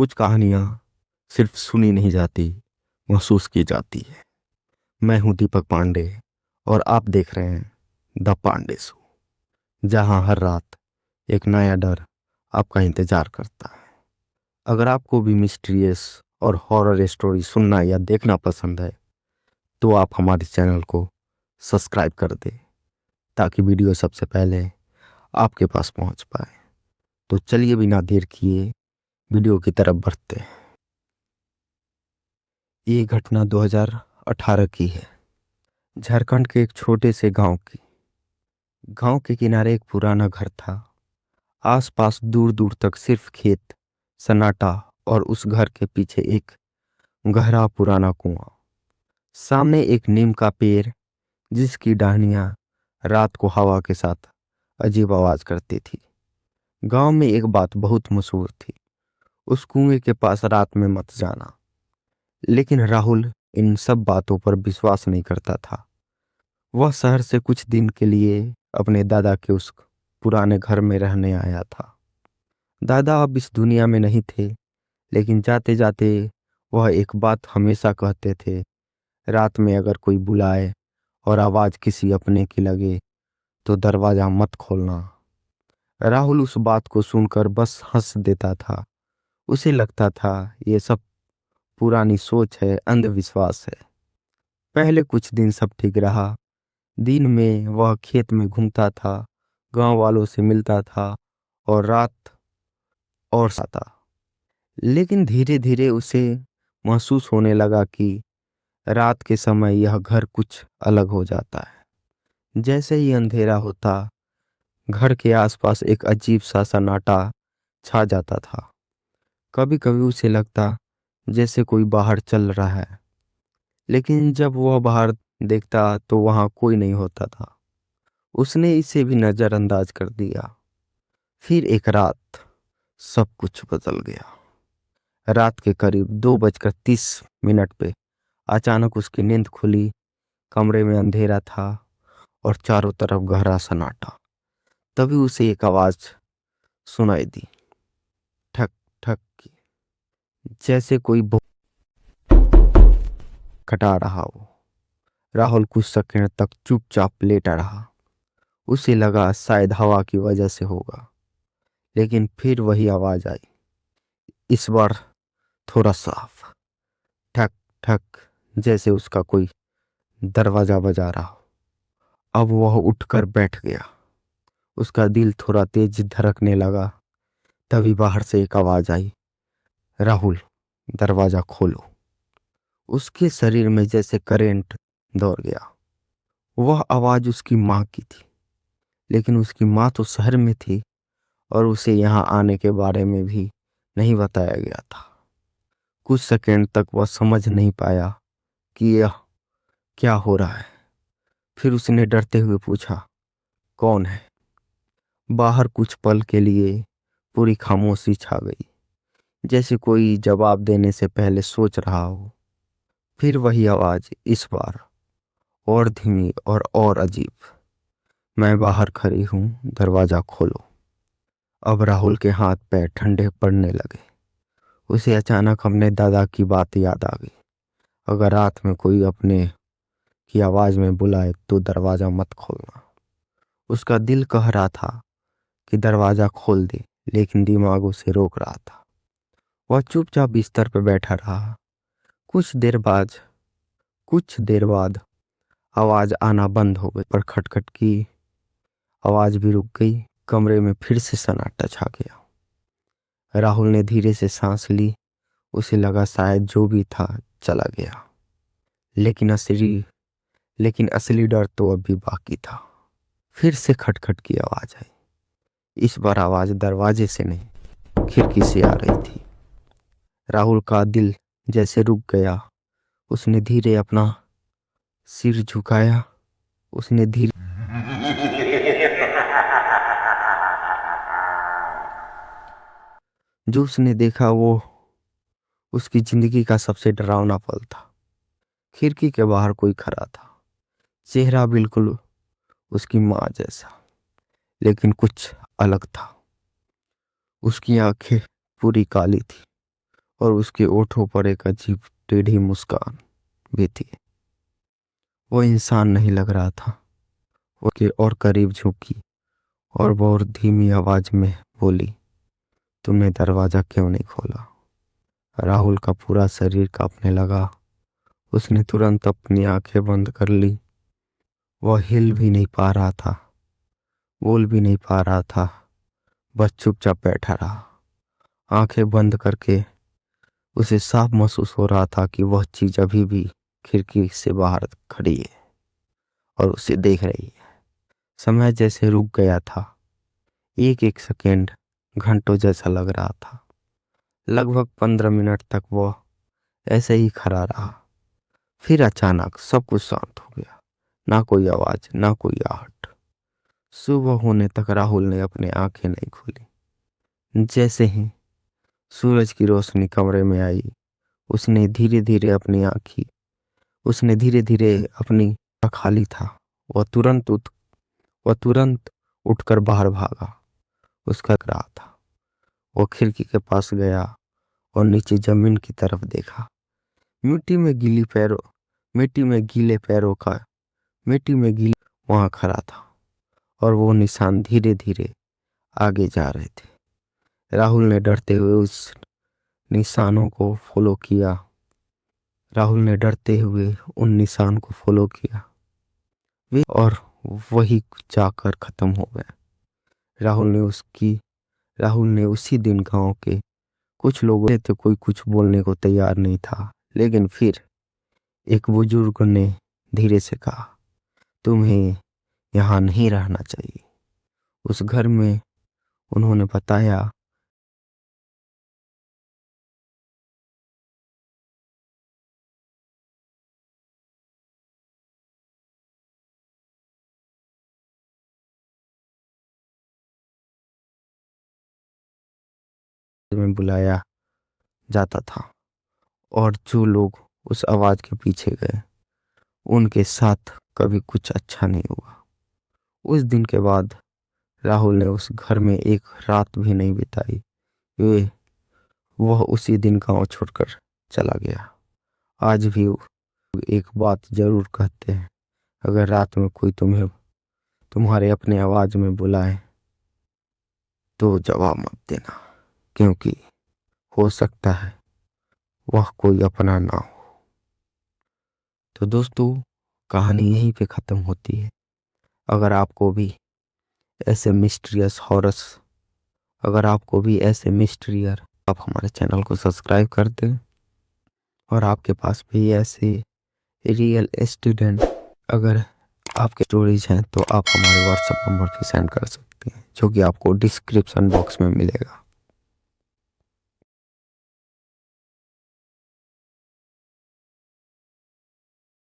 कुछ कहानियाँ सिर्फ सुनी नहीं जाती, महसूस की जाती है। मैं हूँ दीपक पांडे और आप देख रहे हैं द पांडे शो, जहाँ हर रात एक नया डर आपका इंतजार करता है। अगर आपको भी मिस्टीरियस और हॉरर स्टोरी सुनना या देखना पसंद है तो आप हमारे चैनल को सब्सक्राइब कर दें ताकि वीडियो सबसे पहले आपके पास पहुंच पाए। तो चलिए बिना देर किए वीडियो की तरफ बढ़ते हैं। ये घटना 2018 की है, झारखंड के एक छोटे से गांव की। गांव के किनारे एक पुराना घर था। आसपास दूर दूर तक सिर्फ खेत, सन्नाटा और उस घर के पीछे एक गहरा पुराना कुआं। सामने एक नीम का पेड़ जिसकी टहनियां रात को हवा के साथ अजीब आवाज करती थी। गांव में एक बात बहुत मशहूर थी, उस कुएं के पास रात में मत जाना। लेकिन राहुल इन सब बातों पर विश्वास नहीं करता था। वह शहर से कुछ दिन के लिए अपने दादा के उस पुराने घर में रहने आया था। दादा अब इस दुनिया में नहीं थे, लेकिन जाते जाते वह एक बात हमेशा कहते थे, रात में अगर कोई बुलाए और आवाज किसी अपने की लगे तो दरवाजा मत खोलना। राहुल उस बात को सुनकर बस हंस देता था। उसे लगता था ये सब पुरानी सोच है, अंधविश्वास है। पहले कुछ दिन सब ठीक रहा। दिन में वह खेत में घूमता था, गांव वालों से मिलता था और रात और साता। लेकिन धीरे धीरे उसे महसूस होने लगा कि रात के समय यह घर कुछ अलग हो जाता है। जैसे ही अंधेरा होता, घर के आसपास एक अजीब सा सन्नाटा छा जाता था। कभी कभी उसे लगता जैसे कोई बाहर चल रहा है, लेकिन जब वह बाहर देखता तो वहां कोई नहीं होता था। उसने इसे भी नजरअंदाज कर दिया। फिर एक रात सब कुछ बदल गया। रात के करीब 2:30 पे अचानक उसकी नींद खुली। कमरे में अंधेरा था और चारों तरफ गहरा सन्नाटा। तभी उसे एक आवाज सुनाई दी, ठक ठक की, जैसे कोई खटा रहा हो। राहुल कुछ सेकंड तक चुपचाप लेटा रहा। उसे लगा शायद हवा की वजह से होगा, लेकिन फिर वही आवाज आई, इस बार थोड़ा साफ, ठक ठक, जैसे उसका कोई दरवाजा बजा रहा हो। अब वह उठकर बैठ गया। उसका दिल थोड़ा तेज धड़कने लगा। तभी बाहर से एक आवाज आई, राहुल दरवाजा खोलो। उसके शरीर में जैसे करंट दौड़ गया। वह आवाज उसकी माँ की थी, लेकिन उसकी माँ तो शहर में थी और उसे यहाँ आने के बारे में भी नहीं बताया गया था। कुछ सेकंड तक वह समझ नहीं पाया कि यह क्या हो रहा है। फिर उसने डरते हुए पूछा, कौन है? बाहर कुछ पल के लिए पूरी खामोशी छा गई, जैसे कोई जवाब देने से पहले सोच रहा हो। फिर वही आवाज, इस बार और धीमी और अजीब, मैं बाहर खड़ी हूं, दरवाजा खोलो। अब राहुल के हाथ पैर ठंडे पड़ने लगे। उसे अचानक अपने दादा की बात याद आ गई, अगर रात में कोई अपने की आवाज में बुलाए तो दरवाजा मत खोलना। उसका दिल कह रहा था कि दरवाजा खोल दे, लेकिन दिमाग उसे रोक रहा था। वह चुपचाप बिस्तर पर बैठा रहा। कुछ देर बाद आवाज आना बंद हो गई, पर खटखट की आवाज भी रुक गई। कमरे में फिर से सन्नाटा छा गया। राहुल ने धीरे से सांस ली। उसे लगा शायद जो भी था चला गया, लेकिन असली डर तो अभी बाकी था। फिर से खटखट की आवाज आई। इस बार आवाज दरवाजे से नहीं, खिड़की से आ रही थी। राहुल का दिल जैसे रुक गया। उसने धीरे अपना सिर झुकाया। उसने धीरे जो उसने देखा वो उसकी जिंदगी का सबसे डरावना पल था। खिड़की के बाहर कोई खड़ा था, चेहरा बिल्कुल उसकी माँ जैसा, लेकिन कुछ अलग था। उसकी आंखें पूरी काली थी और उसके ओठों पर एक अजीब टेढ़ी मुस्कान भी थी। वो इंसान नहीं लग रहा था। वो के और करीब झुकी और बहुत धीमी आवाज में बोली, तुमने दरवाजा क्यों नहीं खोला? राहुल का पूरा शरीर कांपने लगा। उसने तुरंत अपनी आंखें बंद कर ली। वह हिल भी नहीं पा रहा था, बोल भी नहीं पा रहा था, बस चुपचाप बैठा रहा। आंखें बंद करके उसे साफ महसूस हो रहा था कि वह चीज अभी भी खिड़की से बाहर खड़ी है और उसे देख रही है। समय जैसे रुक गया था। एक एक सेकेंड घंटों जैसा लग रहा था। लगभग 15 मिनट तक वह ऐसे ही खड़ा रहा। फिर अचानक सब कुछ शांत हो गया। ना कोई आवाज, ना कोई आहट। सुबह होने तक राहुल ने अपनी आंखें नहीं खोली। जैसे ही सूरज की रोशनी कमरे में आई, उसने धीरे धीरे अपनी आंखी उसने धीरे धीरे अपनी खाली था। वह तुरंत उठकर बाहर भागा। उसका रहा था। वो खिड़की के पास गया और नीचे जमीन की तरफ देखा। मिट्टी में गीली पैरों मिट्टी में गीले पैरों का मिट्टी में गीले वहां खड़ा था और वो निशान धीरे धीरे आगे जा रहे थे। राहुल ने डरते हुए उस निशानों को फॉलो किया। राहुल ने डरते हुए उन निशान को फॉलो किया वे और वही जाकर खत्म हो गए। राहुल ने उसी दिन गांव के कुछ लोगों से तो कोई कुछ बोलने को तैयार नहीं था, लेकिन फिर एक बुजुर्ग ने धीरे से कहा, तुम्हें यहाँ नहीं रहना चाहिए। उस घर में उन्होंने बताया में बुलाया जाता था और जो लोग उस आवाज के पीछे गए उनके साथ कभी कुछ अच्छा नहीं हुआ। उस दिन के बाद राहुल ने उस घर में एक रात भी नहीं बिताई। वे वह उसी दिन गांव छोड़कर चला गया। आज भी एक बात जरूर कहते हैं, अगर रात में कोई तुम्हारे अपने आवाज में बुलाए तो जवाब मत देना, क्योंकि हो सकता है वह कोई अपना ना हो। तो दोस्तों, कहानी यहीं पे खत्म होती है। अगर आपको भी ऐसे मिस्टीरियस हॉरर्स अगर आपको भी ऐसे मिस्टीरियर आप हमारे चैनल को सब्सक्राइब कर दें। और आपके पास भी ऐसे रियल स्टूडेंट अगर आपके स्टोरीज हैं तो आप हमारे व्हाट्सएप नंबर पे सेंड कर सकते हैं, जो कि आपको डिस्क्रिप्शन बॉक्स में मिलेगा।